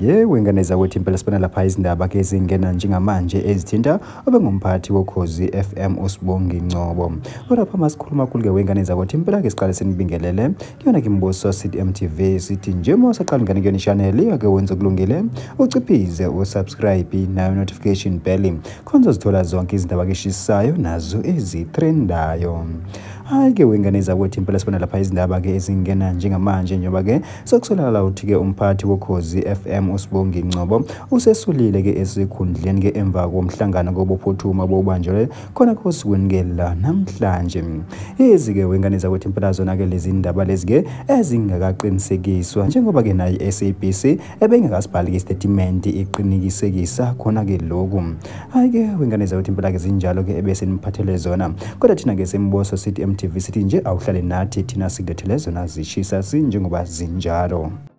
Wengane zakwethu impela sibona lapha izindaba ke ezingena njengamanje ezithinta obengumphathi wokhozi FM uSibongi Ngcobo. Lapha masikhuluma kakhulu ke wengane zakwethu impela ke siqale sinibingelele kuyona ke imbuso CDM TV sithi nje mosaqala ngane kuyona channel ake wenza kulungile uciphize usubscribe nayo notification bell khonza zithola zonke izindaba ke eshisayo nazo ezitrendayo. Ke wengane zakwethu impela sibona lapha izindaba ke ezingena njengamanje njengoba ke sokusolakala ukuthi ke umphathi wokhozi FM uSibongi Ngcobo usesulile ke esikhundleni ke emva komhlangano ngobophuthuma bobanjwe khona kosukwini ke la namhlanje. Ke wengane zakwethu impela zona ke lezi ndaba lezi ke ezingakaqinisekiswa njengoba ke nayi SABC ebengakasibhali ke statement iqinikisekisa khona ke lokhu. Ke wengane zakwethu impela ke zinjalo ke ebese niphathele zona kodwa thina ke semboso CDM TV sithi nje awuhlale nathi thina sikulethele zona zishisa sinjengoba zinjalo.